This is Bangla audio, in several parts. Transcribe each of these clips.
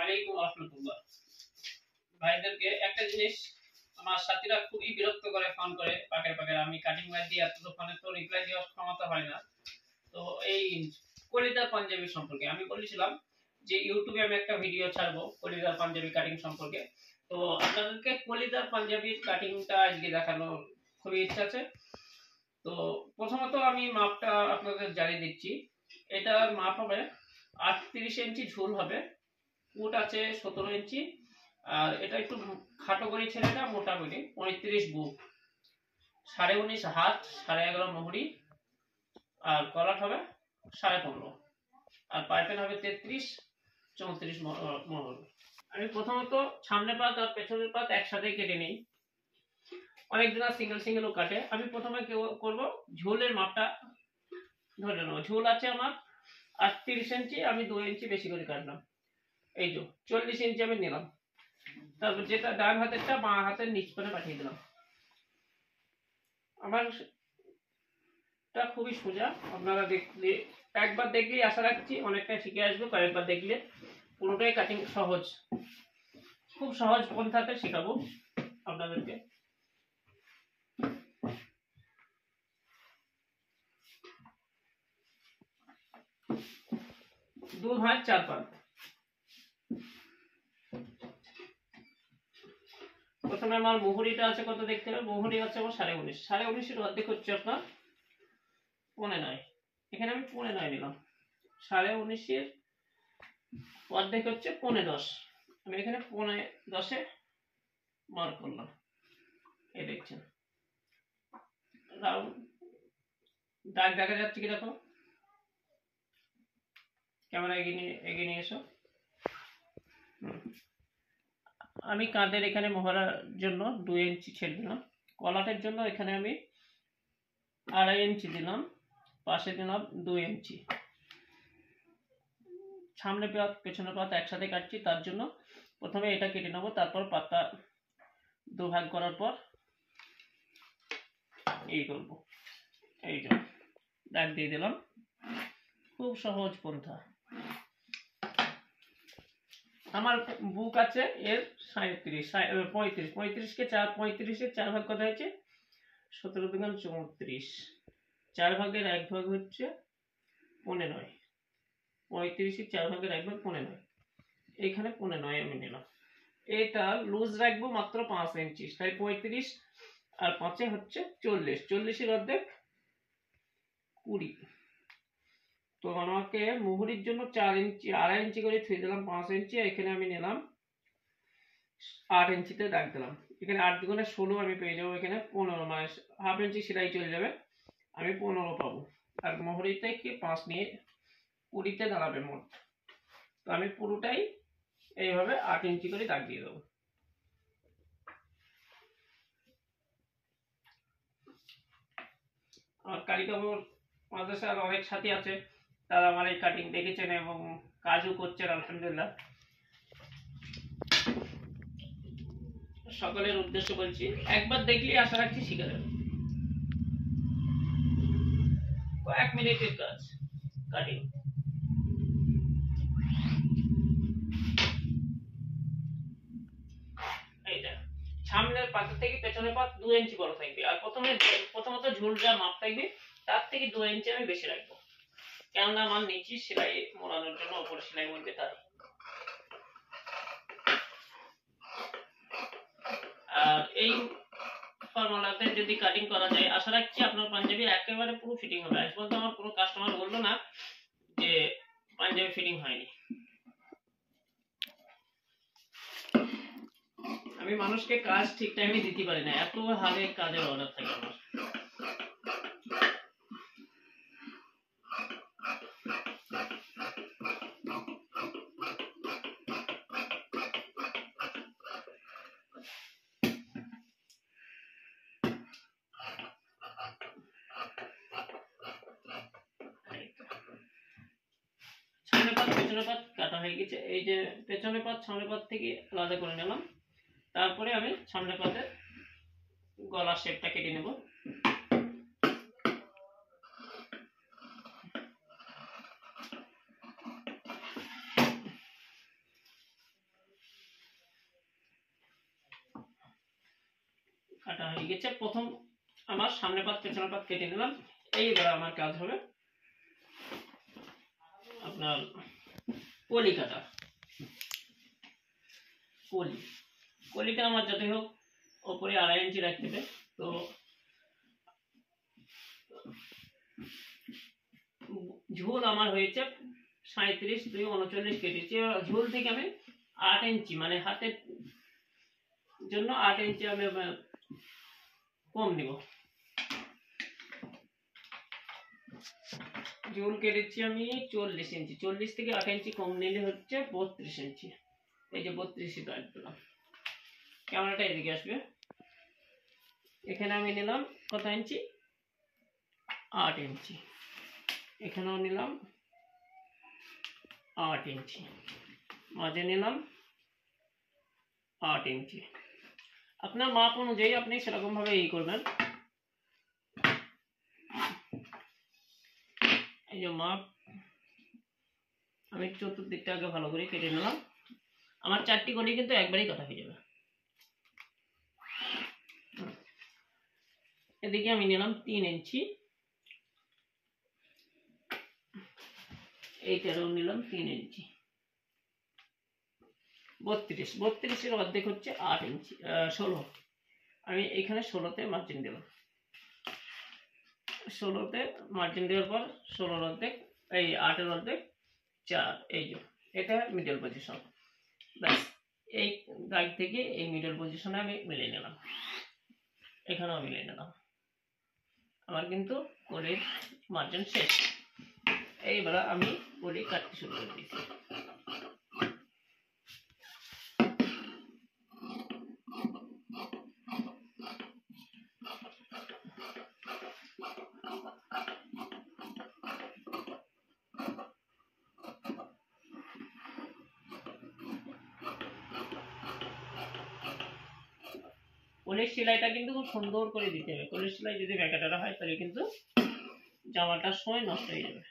আলাইকুম রাহমাতুল্লাহ। ভাইদেরকে একটা জিনিস আমার সাথীরা খুবই বিরক্ত করে, ফোন করে পাকের আমি কাটিং মার দিয়ে এত ফোনে তো রিপ্লাই দেওয়ার ক্ষমতা হয় না। তো এই কলিদার পাঞ্জাবি সম্পর্কে আমি বলেছিলাম যে ইউটিউবে আমি একটা ভিডিও ছাড়বো কলিদার পাঞ্জাবি কাটিং সম্পর্কে। তো আপনাদেরকে কলিদার পাঞ্জাবির কাটিংটা আজকে দেখানোর খুবই ইচ্ছা আছে। তো প্রথমত আমি মাপটা আপনাদের জানিয়ে দিচ্ছি। এটার মাপ হবে 38 ইঞ্চি ঝুল হবে, ফুট আছে 17 ইঞ্চি, আর এটা একটু খাটো করে ছেলেটা, মোটা করে 35 বুক, 19.5 হাত, 11.5 মুহুরি, আর কলার হবে 15.5, আর পাইপেন হবে 33-34 মুহুরি। আমি প্রথমত সামনের পাত আর পেছনের পাত একসাথে কেটে নিই। অনেকজনা সিঙ্গেল সিঙ্গেলও কাটে। আমি প্রথমে করব ঝোলের মাপটা ধরে নেব। ঝোল আছে আমার 38 ইঞ্চি, আমি 2 ইঞ্চি বেশি করে কাটলাম। এই যে 40 ইঞ্চি আমি নিলাম। তারপর যেটা ডান হাতেরটা বাঁ হাতের নিচ করে পাঠিয়ে দিলাম। আমার এটা খুবই সোজা, আপনারা দেখলে একবার দেখলেই আশা রাখছি অনেকটা শিখে আসবে। কয়েকবার দেখলে পুরোটাই কাটিং সহজ, খুব সহজ পন্থাতে শেখাবো আপনাদেরকে। দু ভাঁজ 4 পাত। প্রথমে আমার মুহুরিটা আছে কত দেখতে হবে। মুহুরি আছে আমার 19.5, 19.5 এর অর্ধেক হচ্ছে আপনার 9.5। এখানে আমি 9.5 নিলাম। 19.5 এর অর্ধেক হচ্ছে 10.5। আমি এখানে 10.10 মার্ক করলাম। এই দেখছেন রাউন্ড দাগ দেখা যাচ্ছে কি দেখো। ক্যামেরা এগিয়ে নিয়ে এসো। আমি কাঁধের এখানে মহড়ার জন্য 2 ইঞ্চি ছেড়ে দিলাম। কলাটের জন্য এখানে আমি 2.5 ইঞ্চি দিলাম, পাশে দিলাম 2 ইঞ্চি। সামনে পাত পেছনে পাত একসাথে কাটছি, তার জন্য প্রথমে এটা কেটে নেবো, তারপর পাতা দুভাগ করার পর এই করব। এই যে দাগ দিয়ে দিলাম, খুব সহজ পন্থা। আমার বুক আছে এর 35 কে 35 এর 4 ভাগ কত হয়েছে 17 দুগুণ 34, 4 ভাগের 1 ভাগ হচ্ছে 15। 35 এর 4 ভাগের 1 ভাগ 15, এখানে 15 আমি নিলাম। এটা লুজ রাখবো মাত্র 5 ইঞ্চি, তাই 35 আর 5 হচ্ছে 40, 40 এর অর্ধেক 20। তো আমাকে মুহুরির জন্য 4 ইঞ্চি 2.5 ইঞ্চি করে ছুঁয়ে দিলাম 5 ইঞ্চি, এখানে আমি নিলাম 8 ইঞ্চিতে দাগ দিলাম। এখানে 8 দুগুণে 16 আমি পেয়ে যাবো, এখানে 15 মানে হাফ ইঞ্চি সেলাই চলে যাবে, আমি 15 পাবো। আর মুহুরি থেকে 5 নিয়ে 20তে দাঁড়াবে মোট। তো আমি পুরোটাই এইভাবে 8 ইঞ্চি করে দাগ দিয়ে দেবো। আমার কারিগর মাদ্রাসার অনেক সাথী আছে, তারা আমার এই কাটিং দেখেছেন এবং কাজও করছেন আলহামদুলিল্লাহ। সকলের উদ্দেশ্য বলছি, একবার দেখলেই আশা রাখছি শিখে যাবে। কয়েক মিনিটের কাজ কাটিং। এইটা সামনের পাত থেকে পেছনের পাত 2 ইঞ্চি বড় থাকবে, আর প্রথমত ঝুলটা মাপ থাকবে তার থেকে 2 ইঞ্চি আমি বেশি রাখবো, কেননা আমার নিচে সেলাই মোড়ানোর জন্য উপরে সেলাই মরবে তার। আর এই ফর্মুলাতে যদি কাটিং করা যায় আশা রাখছি আপনার পাঞ্জাবি একেবারে পুরো ফিটিং হবে। আজ পর্যন্ত আমার কোনো কাস্টমার বললো না যে পাঞ্জাবি ফিটিং হয়নি। আমি মানুষকে কাজ ঠিক টাইমে দিতে পারি না, এত হারে কাজের অর্ডার থাকে আমার। পেছনের পাত কাটা হয়ে গেছে, এই যে পেছনের পাত সামনের পাত থেকে আলাদা করে নিলাম। তারপরে আমি সামনের পাতের গলার শেপটা কেটে নেব। কাটা হয়ে গেছে। প্রথম আমার সামনে পাত পেছনের পাত কেটে নিলাম। এইবার আমার কাজ হবে আপনার কলি কাটা। কলিটা আমার যাতে হোক ওপরে 2.5 ইঞ্চি রাখতে হবে। তো ঝোল আমার হয়েছে 37, 2 39 কেটেছি। ঝোল থেকে আমি 8 ইঞ্চি মানে হাতের জন্য 8 ইঞ্চি আমি কম নিব। ঝোল কেটেছি আমি 40 ইঞ্চি। 40 থেকে 8 ইঞ্চি কম নিলে হচ্ছে 32 ইঞ্চি। এই যে 32 কাট দিলাম। ক্যামেরাটা এদিকে আসবে। এখানে আমি নিলাম কত ইঞ্চি? 8 ইঞ্চি। এখানেও নিলাম 8 ইঞ্চি। মাঝে নিলাম 8 ইঞ্চি। আপনার মাপ অনুযায়ী আপনি সেরকম ভাবে এই করবেন। এই যে মাপ আমি চতুর্দিকটা আগে ভালো করে কেটে নিলাম। আমার 4টি কলি কিন্তু একবারেই কাটা হয়ে যাবে। এদিকে আমি নিলাম 3 ইঞ্চি। এইটারও নিলাম 3 ইঞ্চি। 32 এর অর্ধেক হচ্ছে 8 ইঞ্চি 16। আমি এখানে 16তে মার্জিন দিলাম। 16তে মার্জিন দেওয়ার পর 16 অর্ধেক এই 8 এর অর্ধেক 4। এই যে এটা মিডল পজিশন। ব্যাস এই দাগ থেকে এই মিডল পজিশনে আমি মিলিয়ে নিলাম। এখানেও মিলিয়ে নিলাম। আমার কিন্তু কলির মার্জিন শেষ। এইবার আমি কলি কাটতে শুরু করে দিচ্ছি। কলির সেলাইটা কিন্তু খুব সুন্দর করে দিতে হবে। কলির সেলাই যদি ব্যাকাটারা হয় তাহলে কিন্তু জামাটার সময় নষ্ট হয়ে যাবে।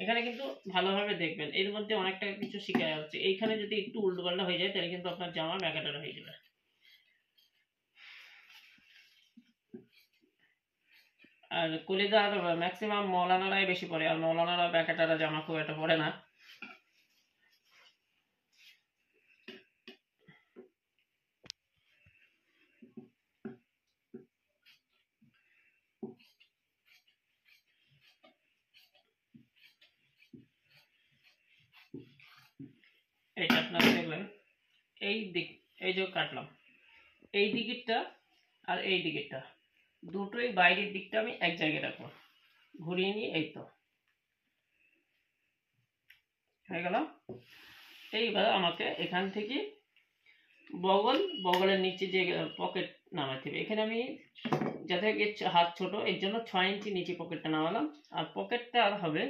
এখানে কিন্তু ভালোভাবে দেখবেন, এর মধ্যে অনেকটা কিছু শিখা যাচ্ছে। এইখানে যদি একটু উল্টোপাল্টা হয়ে যায় তাহলে কিন্তু আপনার জামা ব্যাকাটারা হয়ে যাবে। আর কলিদার ম্যাক্সিমাম মৌলানারাই বেশি পরে, আর মৌলানারা ব্যাকাটারা জামা খুব একটা পরে না। এটা আপনারা দেখলেন এই দিক, এই যে কাটলাম এই দিকেরটা আর এই দিকেরটা দুটোই বাইরের দিকটা আমি এক জায়গায় রাখবো, ঘুরিয়ে নিয়ে এই তো হয়ে গেল। এইবার আমাকে এখান থেকে বগলের নিচে যে পকেট নামাতে হবে। এখানে আমি যাতে হাত ছোট এর জন্য 6 ইঞ্চি নিচে পকেটটা নামালাম। আর পকেটটা আর হবে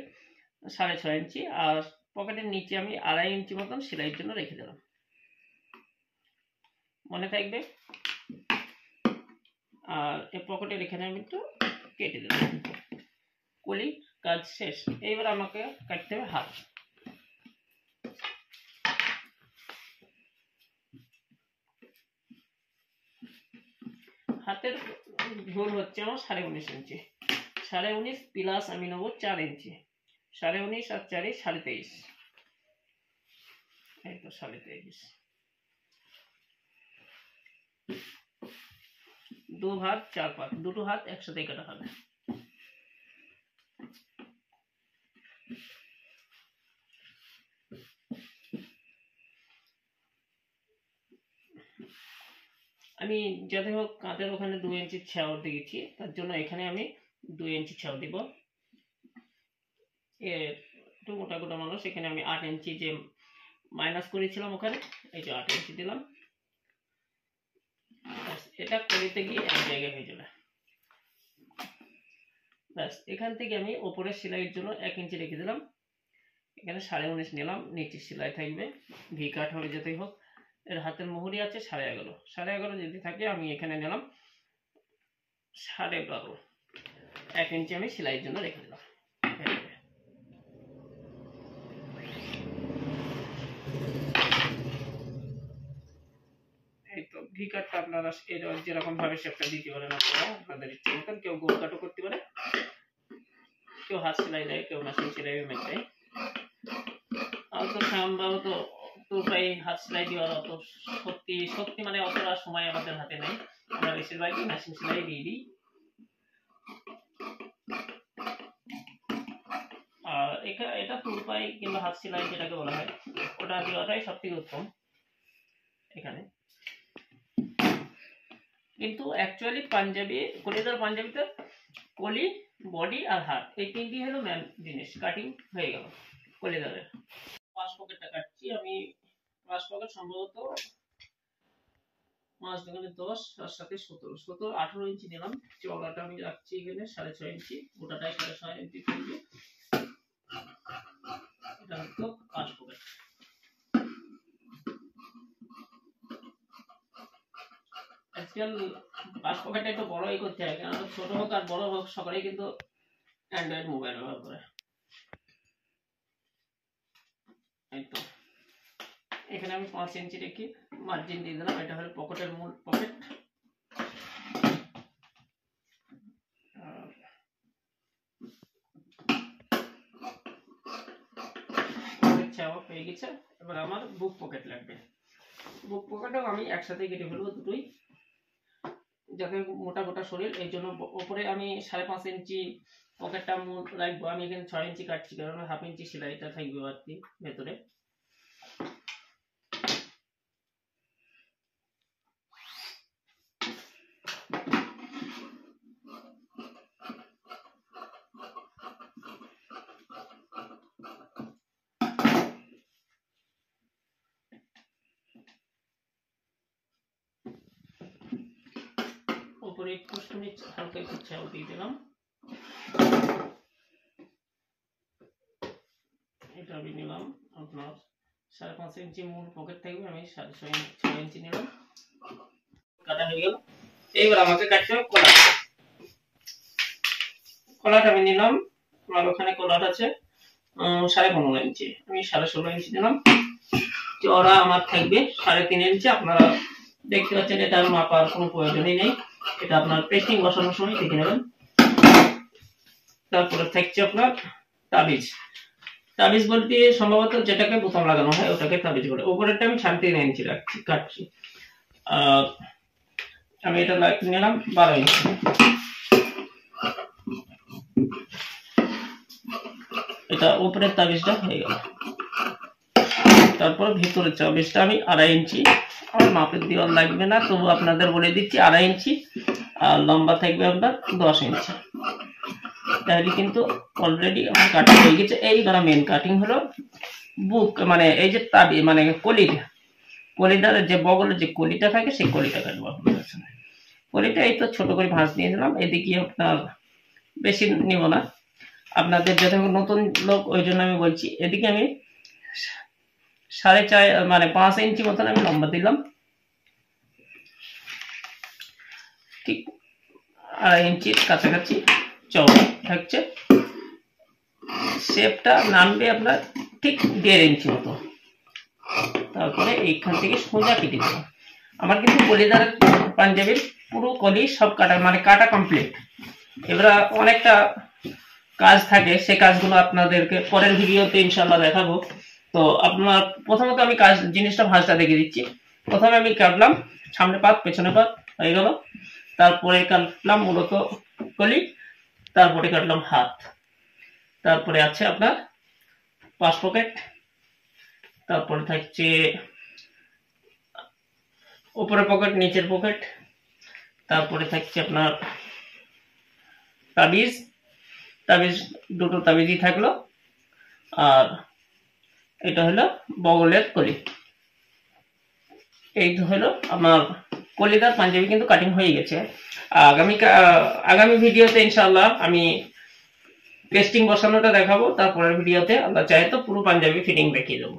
6.5 ইঞ্চি। আর পকেটের নিচে আমি 2.5 ইঞ্চি মতন সেলাইয়ের জন্য রেখে দিলাম। মনে থাকবে। আর এই পকেটের এখানে আমি একটু কেটে দিলাম। কলি কাজ শেষ। এইবার আমাকে কাটতে হবে হাত। হাতের ঝোল হচ্ছে আমার 19.5 ইঞ্চি। 19.5 প্লাস আমি নেব 4 ইঞ্চি। 19.5 আর 4 23.5। এই তো 23.5। 2 হাত 4 পাত, দুটো হাত একসাথে কাটা হবে। আমি যাতে হোক কাঁধের ওখানে 2 ইঞ্চি ছাও দিয়েছি, তার জন্য এখানে আমি 2 ইঞ্চি ছাও দিব। একটু মোটা গোটা মানুষ, এখানে আমি 8 ইঞ্চি যে মাইনাস করেছিলাম ওখানে এই যে 8 ইঞ্চি দিলাম। এটা করিতে গিয়ে এক জায়গায় হয়ে যাবে। ব্যাস এখান থেকে আমি ওপরের সেলাইয়ের জন্য 1 ইঞ্চি রেখে দিলাম। এখানে 19.5 নিলাম, নিচে সেলাই থাকবে, ভি কাট হবে যেতেই হোক। এর হাতের মুহুরি আছে 11.5, 11.5 যদি থাকে আমি এখানে নিলাম 12.5। 1 ইঞ্চি আমি সেলাইয়ের জন্য রেখে দিলাম। ভি কাটটা আপনারা যেরকম ভাবে শেপটা দিতে পারেন, আপনারা আপনাদের ইচ্ছে মতন। কেউ গোল কাটও করতে পারে, কেউ হাত সেলাই দেয়, কেউ মেশিন সেলাই দেয়। তো সম্ভবত তো প্রায় হাত সেলাই দেওয়ার অত সত্যি মানে অতটা সময় আমাদের হাতে নেই, আমরা বেশিরভাগই মেশিন সেলাই দিয়ে দিই। আর এটা তুরপাই কিংবা হাত সেলাই যেটাকে বলা হয়, ওটা দেওয়াটাই সব থেকে উত্তম এখানে। কিন্তু অ্যাকচুয়ালি পাঞ্জাবি, কলিদার পাঞ্জাবিতে কলি, বডি আর হাত, এই তিনটি হলো মেন জিনিস। কাটিং হয়ে গেল কলিদারের। পাঁচ পকেটটা কাটছি আমি। পাঁচ পকেট সম্ভবত 5 দুগুণে 10 আর সাথে 17 18 ইঞ্চি নিলাম। চওড়াটা আমি রাখছি এখানে 6.5 ইঞ্চি, গোটাটাই 6.5 ইঞ্চি থাকবে। এটা হলো পাঁচ পকেট। আজকাল পাঁচ পকেটটা একটু বড়ই করতে হয়, কারণ ছোট হোক আর বড় হোক সকলেই কিন্তু অ্যান্ড্রয়েড মোবাইল ব্যবহার করে। এই তো এখানে আমি 5 ইঞ্চি রেখে মার্জিন দিয়ে দিলাম। এটা হলো পকেটের মূল পকেট। হয়ে গেছে। এবার আমার বুক পকেট লাগবে। বুক পকেটও আমি একসাথে কেটে ফেলবো দুটোই, যাতে মোটা গোটা শরীর। এই জন্য ওপরে আমি 5.5 ইঞ্চি পকেটটা রাখবো। আমি এখানে 6 ইঞ্চি কাটছি, কারণ হাফ ইঞ্চি সেলাইটা থাকবে আর কি ভেতরে। উপরে একটুখানি হালকা একটু ছাও দিয়ে দিলাম। এটা আমি নিলাম আপনার 5.5 ইঞ্চি মূল পকেট থাকবে, আমি 6 ইঞ্চি নিলাম। কাটা হয়ে গেল। এইবার আমাকে কাটতে হবে কলার। কলাটা আমি নিলাম, আমার ওখানে কলার আছে 15.5 ইঞ্চি, আমি 16.5 ইঞ্চি নিলাম। চওড়া আমার থাকবে 3.5 ইঞ্চি। আপনারা দেখতে পাচ্ছেন এটা মাপার কোনো প্রয়োজনই নেই, এটা আপনার পেস্টিং বসানোর সময় দেখে নেবেন। তারপরে থাকছে আপনার তাবিজ। তাবিজ বলতে সম্ভবত যেটাকে বোতাম লাগানো হয় ওটাকে তাবিজ বলে। উপরেরটা আমি 3.5 ইঞ্চি রাখছি, কাটছি। আর আমি এটা নিলাম 12 ইঞ্চি। এটা উপরের তাবিজটা হয়ে গেল। তারপর ভিতরের তাবিজটা আমি 2.5 ইঞ্চি, আমার মাপের দেওয়ার লাগবে না, তবু আপনাদের বলে দিচ্ছি 2.5 ইঞ্চি। আর লম্বা থাকবে আপনার 10 ইঞ্চি। তাহলে কিন্তু অলরেডি আমার কাটিং হয়ে গেছে। এইবার মেন কাটিং হলো বুক, মানে এই যে তাবি মানে কলিদার যে বগলের যে কলিটা থাকে সেই কলিটা কাটবো। কলিটা এই তো ছোট করে ভাঁজ দিয়ে দিলাম। এদিকে আপনার বেশি নিব না, আপনাদের যেহেতু নতুন লোক ওই জন্য আমি বলছি। এদিকে আমি 4.5 মানে 5 ইঞ্চি মতন আমি লম্বা দিলাম, ঠিক 2.5 ইঞ্চির কাছাকাছি চওড়া থাকছে। শেপটা নামবে আপনার ঠিক 1.5 ইঞ্চি মতো। তারপরে এইখান থেকে সোজা কেটে দেবো। আমার কিন্তু কলিদারের পাঞ্জাবির পুরো কলি সব কাটা মানে কাটা কমপ্লিট। এবার অনেকটা কাজ থাকে, সে কাজগুলো আপনাদেরকে পরের ভিডিওতে ইনশাআল্লাহ দেখাবো। তো আপনার প্রথমত আমি জিনিসটা ভাঁজটা দেখিয়ে দিচ্ছি। প্রথমে আমি কাটলাম সামনে পাত পেছনে পাত, হয়ে গেল। তারপরে কাটলাম মূলত কলি, তারপরে কাটলাম হাত, তারপরে আছে আপনার 5 পকেট, তারপরে থাকছে উপরের পকেট নিচের পকেট, তারপরে থাকছে আপনার তাবিজ। দুটো তাবিজই থাকলো। আর এটা হলো বগলের কলি। এই হলো আমার কলিদার পাঞ্জাবি কিন্তু কাটিং হয়ে গেছে। আগামী ভিডিওতে ইনশাআল্লাহ আমি পেস্টিং বসানোটা দেখাবো। তারপরের ভিডিওতে আল্লাহ চাহে তো পুরো পাঞ্জাবি ফিটিং দেখিয়ে দেবো।